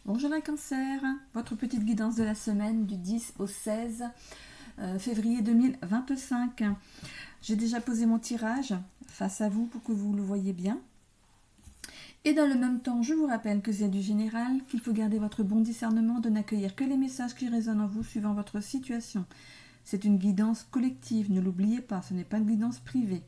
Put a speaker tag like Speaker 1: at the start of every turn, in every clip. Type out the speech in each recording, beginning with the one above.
Speaker 1: Bonjour les cancers, votre petite guidance de la semaine du 10 au 16 février 2025. J'ai déjà posé mon tirage face à vous pour que vous le voyez bien. Et dans le même temps, je vous rappelle que c'est du général, qu'il faut garder votre bon discernement de n'accueillir que les messages qui résonnent en vous suivant votre situation. C'est une guidance collective, ne l'oubliez pas, ce n'est pas une guidance privée.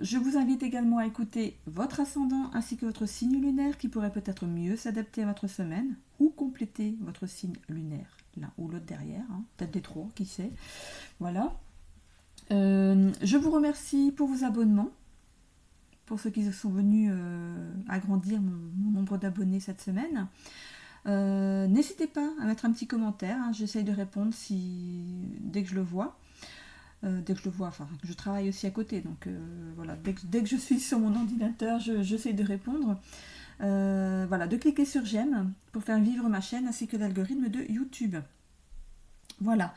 Speaker 1: Je vous invite également à écouter votre ascendant ainsi que votre signe lunaire qui pourrait peut-être mieux s'adapter à votre semaine ou compléter votre signe lunaire, l'un ou l'autre derrière, peut-être des trois, qui sait. Voilà. Je vous remercie pour vos abonnements, pour ceux qui sont venus agrandir mon nombre d'abonnés cette semaine. N'hésitez pas à mettre un petit commentaire, j'essaye de répondre dès que je le vois. Enfin, je travaille aussi à côté, donc voilà, dès que je suis sur mon ordinateur, j'essaie de répondre. Voilà, de cliquer sur j'aime pour faire vivre ma chaîne ainsi que l'algorithme de YouTube. Voilà.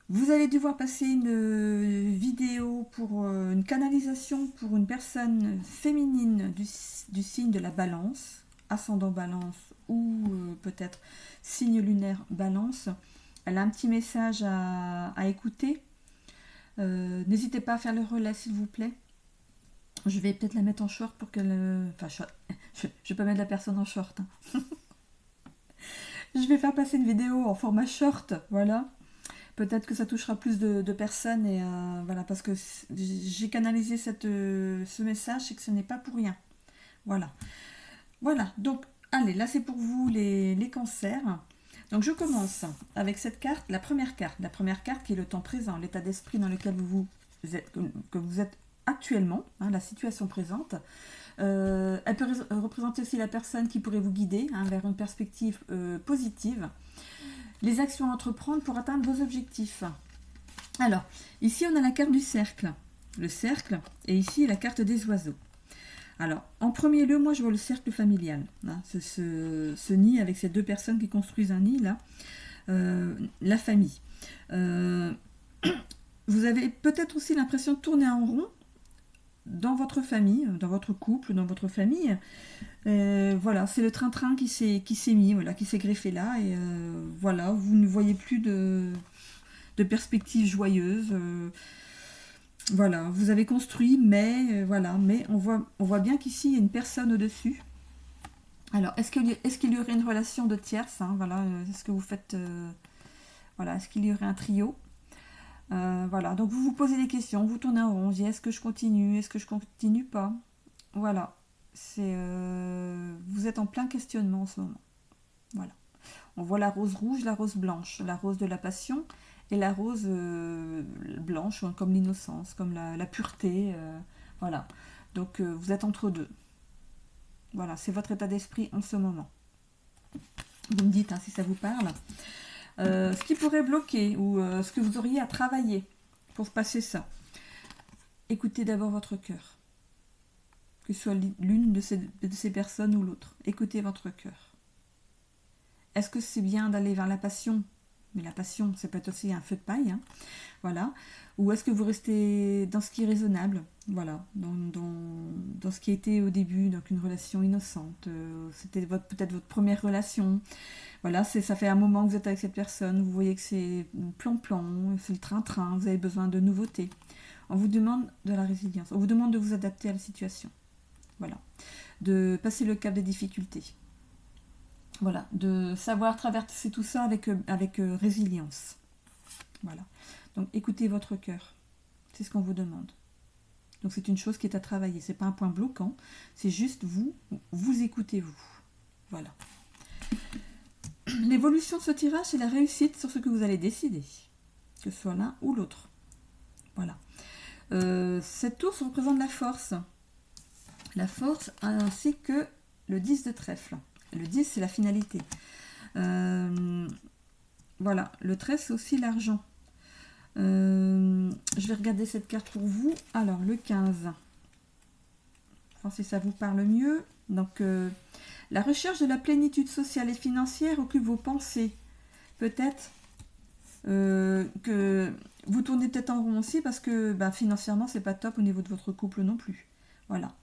Speaker 1: Vous allez devoir passer une vidéo pour une canalisation pour une personne féminine du signe de la balance, ascendant balance ou peut-être signe lunaire balance. Elle a un petit message à écouter. N'hésitez pas à faire le relais s'il vous plaît. Je vais peut-être la mettre en short pour qu'elle... je vais pas mettre la personne en short. Je vais faire passer une vidéo en format short, voilà. Peut-être que ça touchera plus de personnes et voilà, parce que j'ai canalisé ce message et que ce n'est pas pour rien. Voilà. Voilà, donc allez, là c'est pour vous les cancers. Donc je commence avec cette carte, la première carte qui est le temps présent, l'état d'esprit dans lequel que vous êtes actuellement, la situation présente. Elle peut représenter aussi la personne qui pourrait vous guider vers une perspective positive. Les actions à entreprendre pour atteindre vos objectifs. Alors, ici on a la carte du cercle, le cercle, et ici la carte des oiseaux. Alors, en premier lieu, moi je vois le cercle familial, ce nid avec ces deux personnes qui construisent un nid là, la famille. Vous avez peut-être aussi l'impression de tourner en rond dans votre famille, dans votre couple, dans votre famille. Voilà, c'est le train-train qui s'est mis, voilà, qui s'est greffé là, et voilà, vous ne voyez plus de perspectives joyeuses. Voilà, vous avez construit, mais voilà, mais on voit bien qu'ici il y a une personne au-dessus. Alors, est-ce qu'il y aurait une relation de tierce, voilà, est-ce que vous faites, voilà, est-ce qu'il y aurait un trio? Voilà, donc vous vous posez des questions, vous tournez en rond, vous dites est-ce que je continue pas? Voilà, vous êtes en plein questionnement en ce moment. Voilà, on voit la rose rouge, la rose blanche, la rose de la passion et la rose blanche, comme l'innocence, comme la pureté, voilà. Donc vous êtes entre deux. Voilà, c'est votre état d'esprit en ce moment. Vous me dites si ça vous parle. Ce qui pourrait bloquer ou ce que vous auriez à travailler pour passer ça. Écoutez d'abord votre cœur. Que ce soit l'une de ces personnes ou l'autre. Écoutez votre cœur. Est-ce que c'est bien d'aller vers la passion? Mais la passion, ça peut être aussi un feu de paille, voilà. Ou est-ce que vous restez dans ce qui est raisonnable, voilà, dans ce qui était au début, donc une relation innocente, c'était peut-être votre première relation, voilà, ça fait un moment que vous êtes avec cette personne, vous voyez que c'est plan-plan, c'est le train-train, vous avez besoin de nouveautés. On vous demande de la résilience, on vous demande de vous adapter à la situation, voilà, de passer le cap des difficultés. Voilà, de savoir traverser tout ça avec résilience. Voilà. Donc écoutez votre cœur. C'est ce qu'on vous demande. Donc c'est une chose qui est à travailler. C'est pas un point bloquant. C'est juste vous écoutez vous. Voilà. L'évolution de ce tirage, c'est la réussite sur ce que vous allez décider. Que ce soit l'un ou l'autre. Voilà. Cette ours représente la force. La force ainsi que le 10 de trèfle. Le 10, c'est la finalité. Voilà, le 13, c'est aussi l'argent. Je vais regarder cette carte pour vous. Alors, le 15. Enfin, si ça vous parle mieux. Donc, la recherche de la plénitude sociale et financière occupe vos pensées. Peut-être que vous tournez peut-être en rond aussi parce que financièrement, c'est pas top au niveau de votre couple non plus. Voilà.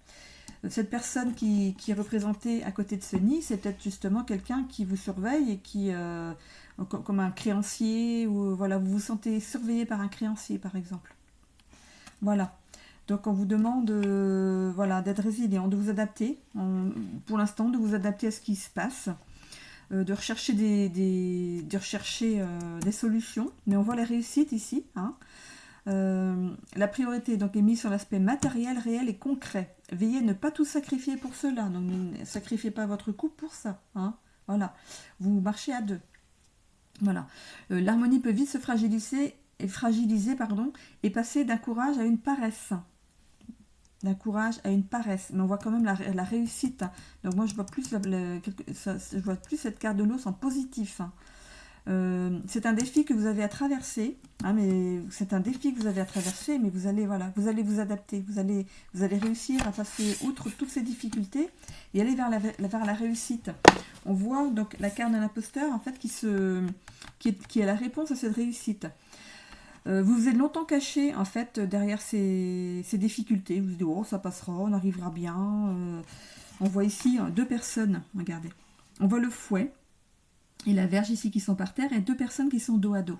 Speaker 1: Cette personne qui est représentée à côté de ce nid, c'est peut-être justement quelqu'un qui vous surveille et qui, comme un créancier, ou voilà, vous vous sentez surveillé par un créancier, par exemple. Voilà. Donc on vous demande voilà, d'être résilient, de vous adapter, pour l'instant, de vous adapter à ce qui se passe, de rechercher de rechercher des solutions. Mais on voit la réussite ici. Hein. La priorité donc, est mise sur l'aspect matériel, réel et concret. Veillez à ne pas tout sacrifier pour cela. Donc ne sacrifiez pas votre couple pour ça. Hein. Voilà. Vous marchez à deux. Voilà. L'harmonie peut vite se fragiliser, et passer d'un courage à une paresse. D'un courage à une paresse, mais on voit quand même la réussite. Hein. Donc moi je vois plus je vois plus cette carte de l'os en positif. Hein. C'est un défi que vous avez à traverser, hein, mais c'est un défi que vous avez à traverser, mais vous allez vous adapter, vous allez réussir à passer outre toutes ces difficultés et aller vers la réussite. On voit donc la carte de l'imposteur en fait qui est la réponse à cette réussite. Vous vous êtes longtemps caché en fait derrière ces difficultés. Vous vous dites oh ça passera, on arrivera bien. On voit ici deux personnes, regardez. On voit le fouet et la verge ici qui sont par terre et deux personnes qui sont dos à dos.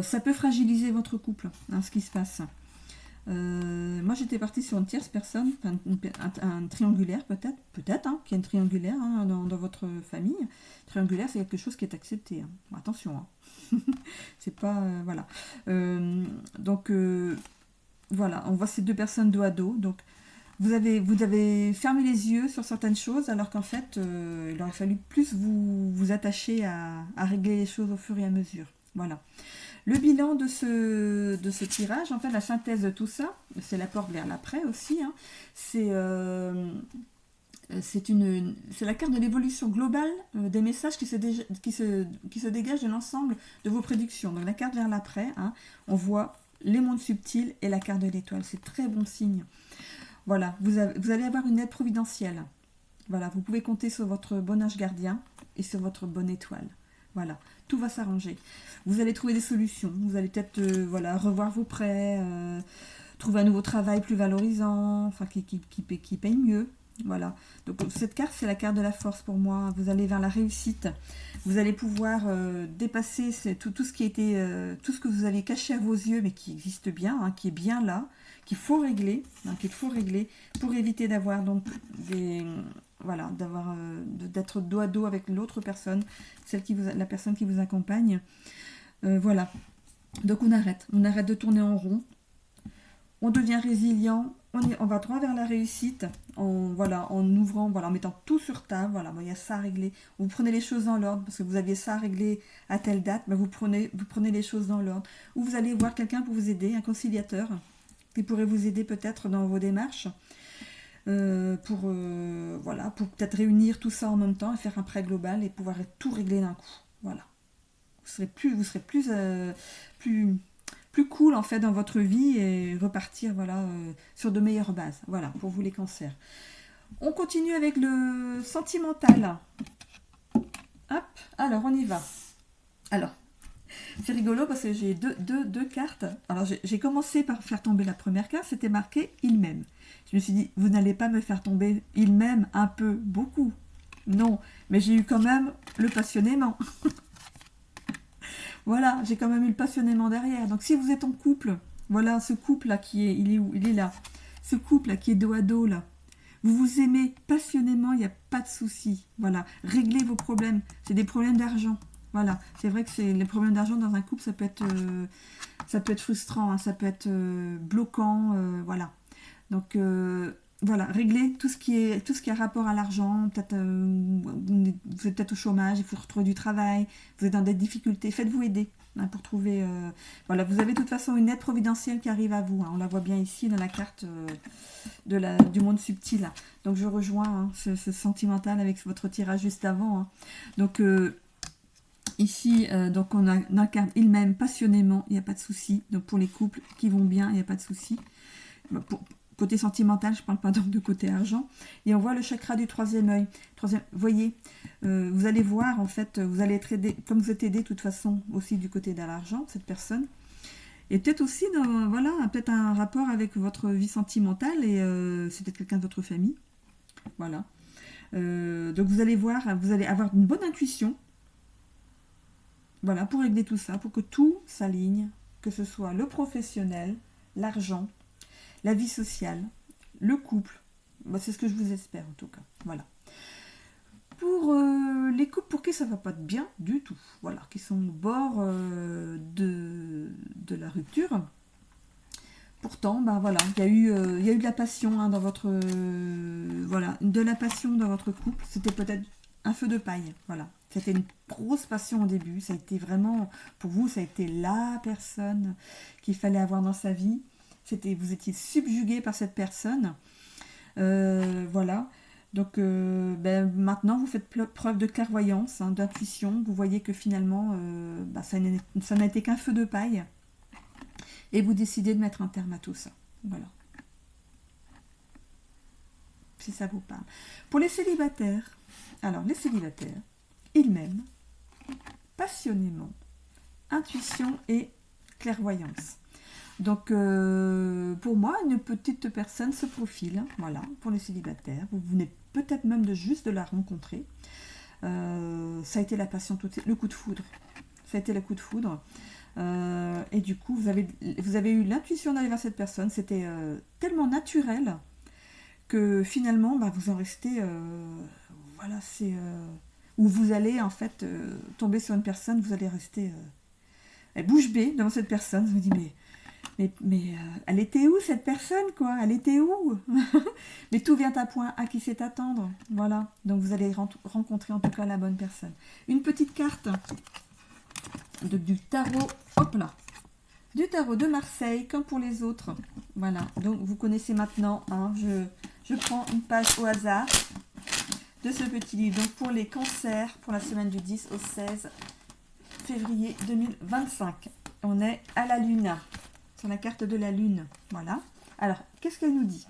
Speaker 1: Ça peut fragiliser votre couple, hein, ce qui se passe. Moi j'étais partie sur une tierce personne, un triangulaire peut-être, hein, qu'il y a une triangulaire hein, dans votre famille. Triangulaire c'est quelque chose qui est accepté. Hein. Bon, attention, hein. C'est pas voilà. Donc voilà, on voit ces deux personnes dos à dos. Donc vous avez fermé les yeux sur certaines choses alors qu'en fait il aurait fallu plus vous attacher à régler les choses au fur et à mesure. Voilà. Le bilan de ce tirage, en fait, la synthèse de tout ça, c'est la porte vers l'après aussi. Hein, c'est la carte de l'évolution globale des messages qui se dégagent de l'ensemble de vos prédictions. Donc la carte vers l'après, hein, on voit les mondes subtils et la carte de l'étoile. C'est très bon signe. Voilà, vous allez avoir une aide providentielle. Voilà, vous pouvez compter sur votre bon ange gardien et sur votre bonne étoile. Voilà, tout va s'arranger. Vous allez trouver des solutions. Vous allez peut-être revoir vos prêts, trouver un nouveau travail plus valorisant, enfin qui paye mieux. Voilà. Donc cette carte, c'est la carte de la force pour moi. Vous allez vers la réussite. Vous allez pouvoir dépasser tout ce qui était, tout ce que vous avez caché à vos yeux, mais qui existe bien, hein, qui est bien là, qu'il faut régler, pour éviter d'avoir donc d'être dos à dos avec l'autre personne, la personne qui vous accompagne. Voilà. Donc on arrête de tourner en rond. On devient résilient, on va droit vers la réussite, en ouvrant, en mettant tout sur table, il y a ça à régler. Vous prenez les choses dans l'ordre, parce que vous aviez ça à régler à telle date, vous prenez les choses dans l'ordre. Ou vous allez voir quelqu'un pour vous aider, un conciliateur, qui pourrait vous aider peut-être dans vos démarches, pour peut-être réunir tout ça en même temps et faire un prêt global et pouvoir tout régler d'un coup. Voilà. Vous serez plus cool en fait dans votre vie et repartir sur de meilleures bases. Voilà, pour vous les cancers. On continue avec le sentimental. Hop, alors on y va. Alors, c'est rigolo parce que j'ai deux cartes. Alors j'ai commencé par faire tomber la première carte, c'était marqué « Il m'aime ». Je me suis dit, vous n'allez pas me faire tomber « Il m'aime » un peu, beaucoup. Non, mais j'ai eu quand même le passionnément. Voilà, j'ai quand même eu le passionnément derrière. Donc si vous êtes en couple, voilà, ce couple-là il est où? Il est là. Ce couple-là qui est dos à dos, là. Vous vous aimez passionnément, il n'y a pas de souci. Voilà, réglez vos problèmes. C'est des problèmes d'argent. Voilà, c'est vrai que les problèmes d'argent dans un couple, ça peut être frustrant, hein, ça peut être bloquant, voilà. Donc voilà, réglez tout ce qui a rapport à l'argent. Peut-être vous êtes peut-être au chômage, il faut retrouver du travail, vous êtes dans des difficultés, faites-vous aider hein, pour trouver. Voilà, vous avez de toute façon une aide providentielle qui arrive à vous. Hein, on la voit bien ici dans la carte du monde subtil. Donc je rejoins hein, ce sentimental avec votre tirage juste avant. Hein. Donc ici, donc on incarne il m'aime passionnément, il n'y a pas de souci. Donc pour les couples qui vont bien, il n'y a pas de souci. Côté sentimental, je ne parle pas donc de côté argent. Et on voit le chakra du troisième œil. Voyez, vous allez voir, en fait, vous allez être aidé, comme vous êtes aidé de toute façon aussi du côté de l'argent, cette personne. Et peut-être aussi, voilà, peut-être un rapport avec votre vie sentimentale et c'est peut-être quelqu'un de votre famille. Voilà. Donc vous allez voir, vous allez avoir une bonne intuition. Voilà, pour régler tout ça, pour que tout s'aligne, que ce soit le professionnel, l'argent, la vie sociale, le couple. Bah, c'est ce que je vous espère en tout cas. Voilà. Pour les couples pour qui ça va pas bien du tout, voilà, qui sont au bord de la rupture. Pourtant, ben voilà, il y a eu de la passion dans votre voilà, de la passion dans votre couple. C'était peut-être un feu de paille, voilà. C'était une grosse passion au début. Ça a été vraiment, pour vous, ça a été la personne qu'il fallait avoir dans sa vie. Vous étiez subjugué par cette personne, voilà. Donc maintenant, vous faites preuve de clairvoyance, d'intuition. Vous voyez que finalement, ça n'a été qu'un feu de paille. Et vous décidez de mettre un terme à tout ça. Voilà. Si ça vous parle. Pour les célibataires, alors les célibataires, ils m'aiment passionnément, intuition et clairvoyance. Donc pour moi, une petite personne se profile, voilà, pour les célibataires. Vous venez peut-être même juste de la rencontrer. Ça a été la passion, le coup de foudre. Ça a été le coup de foudre. Et du coup, vous avez eu l'intuition d'aller vers cette personne. C'était tellement naturel que finalement, vous en restez... voilà, c'est... où vous allez en fait tomber sur une personne, vous allez rester bouche bée devant cette personne. Vous vous dites, mais elle était où cette personne, quoi? Elle était où? Mais tout vient à point, à qui sait attendre. Voilà, donc vous allez rencontrer en tout cas la bonne personne. Une petite carte du tarot, hop là, du tarot de Marseille, comme pour les autres. Voilà, donc vous connaissez maintenant, je prends une page au hasard de ce petit livre. Donc pour les cancers, pour la semaine du 10 au 16 février 2025. On est à la lune, sur la carte de la lune. Voilà. Alors, qu'est-ce qu'elle nous dit?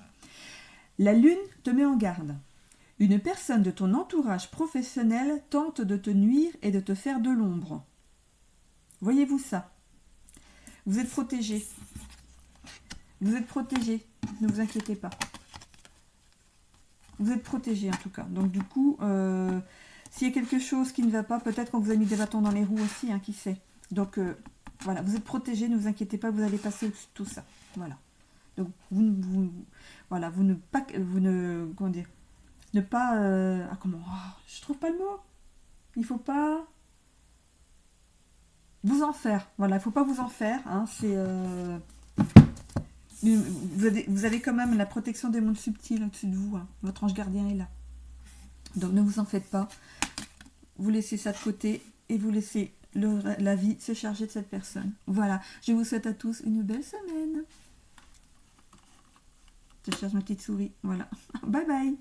Speaker 1: La lune te met en garde. Une personne de ton entourage professionnel tente de te nuire et de te faire de l'ombre. Voyez-vous ça? Vous êtes protégé. Vous êtes protégé. Ne vous inquiétez pas. Vous êtes protégé en tout cas. Donc du coup, s'il y a quelque chose qui ne va pas, peut-être qu'on vous a mis des bâtons dans les roues aussi, qui sait. Donc voilà, vous êtes protégé, ne vous inquiétez pas, vous allez passer au-dessus de tout ça. Voilà. Donc voilà, vous ne comment dire, ne pas je trouve pas le mot. Il faut pas vous en faire. Voilà, il ne faut pas vous en faire. C'est vous avez quand même la protection des mondes subtils au-dessus de vous. Votre ange gardien est là. Donc ne vous en faites pas. Vous laissez ça de côté et vous laissez la vie se charger de cette personne. Voilà, je vous souhaite à tous une belle semaine. Je cherche ma petite souris. Voilà. Bye bye.